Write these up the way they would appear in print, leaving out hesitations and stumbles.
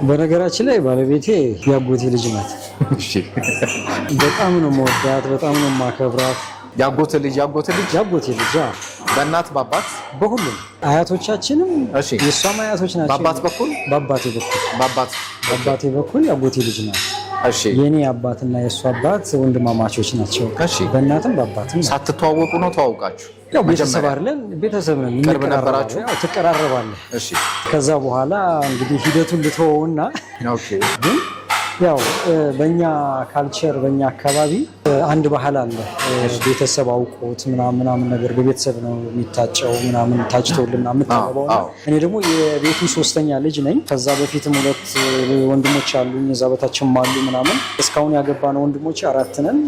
በነገራችን ላይ ባለቤቴ ያጎቴ ልጅ ናት። እሺ በጣም ነው የምወዳት፣ በጣም ነው የማከብራት። ያጎቴ ልጅ ያጎቴ ልጅ በእናት በአባት በሁሉም አያቶቻችንም እሺ የሷም አያቶች ናቸው። በአባቴ በኩል ያጎቴ ልጅ ናት። እሺ የኔ አባትና የሷ አባት ወንድማማቾች ናቸው። እሺ በእናትም በአባትም ሳትተዋወቁ ነው ተዋውቃችሁ? ያው ቤተሰብ አይደለን፣ ቤተሰብ ነን። ቅርብ ነበራችሁ? ትቀራረባለህ። እሺ ከዛ በኋላ እንግዲህ ሂደቱን ልተወውና ኦኬ ግን ያው በእኛ ካልቸር በእኛ አካባቢ አንድ ባህል አለ። ቤተሰብ አውቆት ምናምን ነገር በቤተሰብ ነው የሚታጨው ምናምን ታጭቶልና የምታገባው። እኔ ደግሞ የቤቱ ሶስተኛ ልጅ ነኝ። ከዛ በፊትም 2 ወንድሞች አሉኝ፣ እዛ በታችም አሉ ምናምን። እስካሁን ያገባነው ወንድሞች 4 ነን።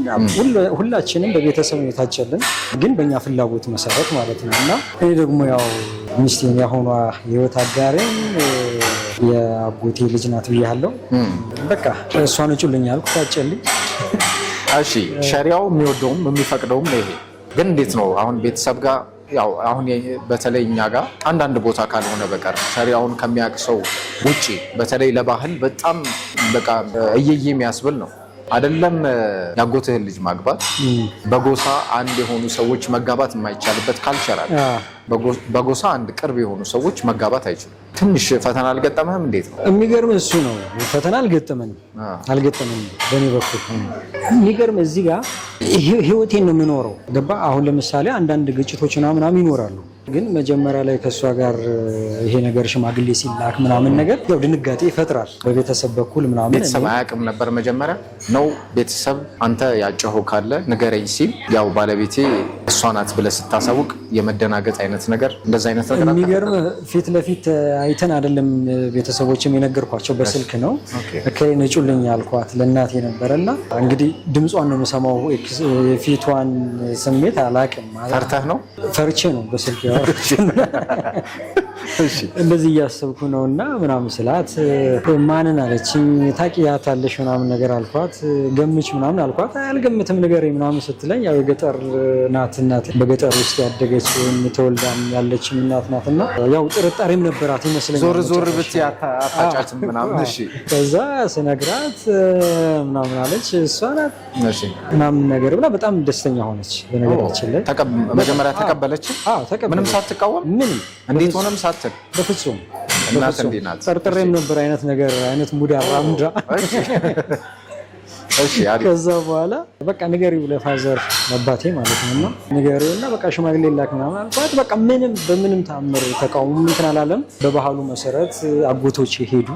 ሁላችንም በቤተሰብ ነው የታጨልን፣ ግን በእኛ ፍላጎት መሰረት ማለት ነው። እና እኔ ደግሞ ያው ሚስቴን ያሆኗ የህይወት አጋሬን የአጎቴ ልጅ ናት ብያለሁ። በቃ እሷን እጩልኝ አልኩ፣ ታጨልኝ። እሺ ሸሪያው የሚወደውም የሚፈቅደውም ነው። ይሄ ግን እንዴት ነው አሁን ቤተሰብ ጋር ያው አሁን በተለይ እኛ ጋር አንዳንድ ቦታ ካልሆነ በቀር ሸሪያውን ከሚያውቅ ሰው ውጪ በተለይ ለባህል በጣም በቃ እየየ የሚያስብል ነው አይደለም። ያጎትህን ልጅ ማግባት በጎሳ አንድ የሆኑ ሰዎች መጋባት የማይቻልበት ካልቸር አለ። በጎሳ አንድ ቅርብ የሆኑ ሰዎች መጋባት አይችሉም። ትንሽ ፈተና አልገጠመህም? እንዴት ነው? የሚገርም እሱ ነው። ፈተና አልገጠመንም በእኔ በኩል። የሚገርም እዚህ ጋር ህይወቴን ነው የምኖረው። ገባ? አሁን ለምሳሌ አንዳንድ ግጭቶች ምናምን ይኖራሉ፣ ግን መጀመሪያ ላይ ከእሷ ጋር ይሄ ነገር ሽማግሌ ሲላክ ምናምን ነገር ያው ድንጋጤ ይፈጥራል በቤተሰብ በኩል ምናምን። ቤተሰብ አያውቅም ነበር መጀመሪያ ነው? ቤተሰብ አንተ ያጨኸው ካለ ንገረኝ ሲል ያው ባለቤቴ እሷ ናት ብለህ ስታሳውቅ የመደናገጥ አይነት ነገር እንደዛ አይነት ነገር የሚገርም ፊት ለፊት አይተን አይደለም ቤተሰቦችም የነገርኳቸው በስልክ ነው። እከሌን እጩልኝ ያልኳት ለእናቴ ነበረና እንግዲህ ድምጿን ነው የምሰማው፣ የፊቷን ስሜት አላውቅም። ፈርተህ ነው? ፈርቼ ነው በስልክ እንደዚህ እያሰብኩ ነው እና ምናምን ስላት ማንን አለችኝ። ታውቂያታለሽ ምናምን ነገር አልኳት። ገምች ምናምን አልኳት። አልገምትም ንገረኝ ምናምን ስትለኝ ያው የገጠር ናት፣ በገጠር ውስጥ ያደገች ተወልዳም ያለችም እናት ናት እና ያው ጥርጣሬም ነበራት ይመስለኛል። ዞር ብትይ አታጫትም ምናምን። እሺ ከዛ ስነግራት ምናምን አለች እሷ ናት ምናምን ነገር ብላ በጣም ደስተኛ ሆነች። በነገራችን ላይ መጀመሪያ ተቀበለች? ምንም ሳትቃወም ምንም እንዴት ሆነም ሳትል በፍጹም እናት እንዴት ናት? ጠርጥሬም ነበር አይነት ሙድ አራምዳ። እሺ አሪፍ። ከዛ በኋላ በቃ ንገሪው ለፋዘር አባቴ ማለት ነውና ንገሪውና በቃ ሽማግሌ ላክ ምናምን አልኳት። በቃ ምንም በምንም ተአምር ተቃውሞ እንትን አላለም። በባህሉ መሰረት አጎቶቼ ሄዱ።